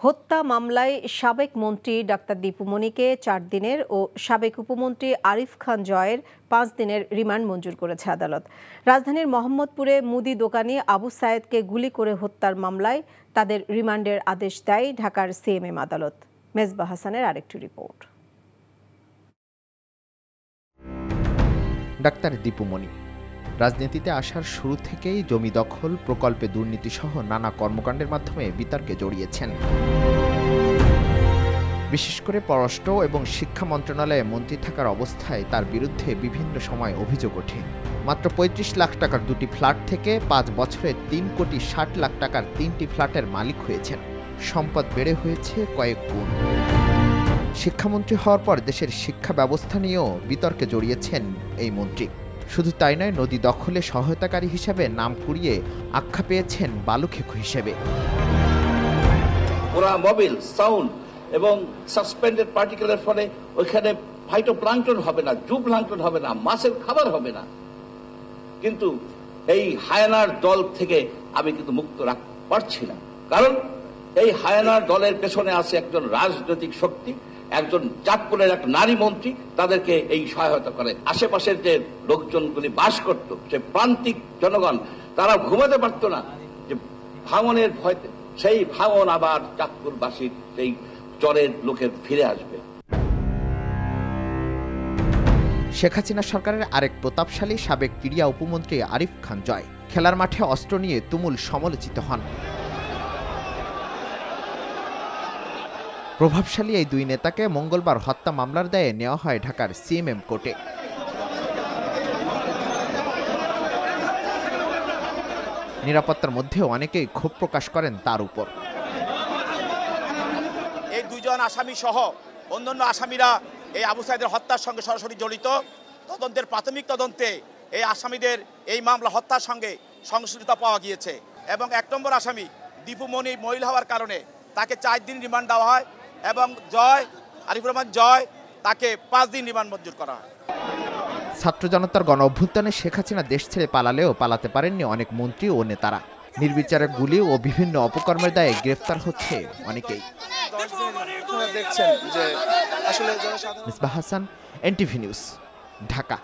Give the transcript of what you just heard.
হত্যা মামলায় সাবেক মন্ত্রী ডাক্তার দীপু মনিকে 4 দিনের ও সাবেক উপমন্ত্রী আরিফ খান জয়ের 5 দিনের রিমান্ড মঞ্জুর করেছে আদালত। রাজধানীর মোহাম্মদপুরে মুদি দোকানি আবু সায়েদকে গুলি করে হত্যার মামলায় তাদের রিমান্ডের আদেশ দেয় ঢাকার সিএমএম আদালত। মেজবা হাসানের আরেকটি রিপোর্ট। ডাক্তার দীপু মনি রাজনীতিতে আসার শুরু থেকেই জমি দখল, প্রকল্পে দুর্নীতি সহ নানা কর্মকাণ্ডের মাধ্যমে বিতর্কে জড়িয়েছেন। বিশেষ করে পররাষ্ট্র এবং শিক্ষা মন্ত্রণালয়ে মন্ত্রী থাকার অবস্থায় তার বিরুদ্ধে বিভিন্ন সময় অভিযোগ ওঠে। মাত্র ৩৫ লাখ টাকার 2টি ফ্ল্যাট থেকে 5 বছরে 3 কোটি 60 লাখ টাকার 3টি ফ্ল্যাটের মালিক হয়েছেন। সম্পদ বেড়ে হয়েছে কয়েক গুণ। শিক্ষামন্ত্রী হওয়ার পর দেশের শিক্ষা ব্যবস্থা নিয়েও বিতর্কে জড়িয়েছেন এই মন্ত্রী। শুধু তাই নয়, নদী দখলে সহায়তাকারী হিসেবে নাম কুড়িয়ে আখ্যা পেয়েছেন বালুখেকু হিসেবে। ওরা মোবিল, সাউন্ড এবং সাসপেন্ডেড পার্টিকেলের ফলে ওইখানে ফাইটোপ্লাঙ্কটন হবে না, জুপ্লাঙ্কটন হবে না, মাছের খাবার হবে না। কিন্তু এই হায়ানার দল থেকে আমি কিন্তু মুক্ত রাখতে পারছি না, কারণ এই হায়ানার দলের পেছনে আছে একজন রাজনৈতিক শক্তি, একজন চাঁদপুরের এক নারী মন্ত্রী, তাদেরকে এই সহায়তা করে। আশেপাশের যে লোকজনগুলি বাস করত, সে প্রান্তিক জনগণ, তারা ঘুমাতে পারত না যে ভাঙনের ভয়তে। সেই ভাঙন আবার চাঁদপুরবাসীর সেই চরের লোকের ফিরে আসবে। শেখ হাসিনা সরকারের আরেক প্রতাপশালী সাবেক ক্রীড়া উপমন্ত্রী আরিফ খান জয় খেলার মাঠে অস্ত্র নিয়ে তুমুল সমালোচিত হন। প্রভাবশালী এই দুই নেতাকে মঙ্গলবার হত্যা মামলার দায়ে নেওয়া হয় ঢাকার সিএমএম কোর্টে। নিরাপত্তার মধ্যেও অনেকেই ক্ষোভ প্রকাশ করেন তার উপর। এই দুইজন আসামি সহ অন্যান্য আসামিরা এই আবু সাইদের হত্যার সঙ্গে সরাসরি জড়িত। তদন্তের প্রাথমিক তদন্তে এই আসামিদের এই মামলা হত্যার সঙ্গে সংশ্লিষ্টতা পাওয়া গিয়েছে এবং 1 নম্বর আসামি দীপু মনি মহিলা হওয়ার কারণে তাকে 4 দিন রিমান্ড দেওয়া হয় এবং আরিফুর রহমান জয় তাকে 5 দিন রিমান্ড মঞ্জুর করা হয়। ছাত্র জনতার গণ অভ্যুত্থানে শেখ হাসিনা দেশ ছেড়ে পালালেও পালাতে পারেননি অনেক মন্ত্রী ও নেতারা। নির্বিচারে গুলি ও বিভিন্ন অপকর্মের দায়ে গ্রেফতার হচ্ছে অনেকেই। Mezba Hasan, NTV news, Dhaka.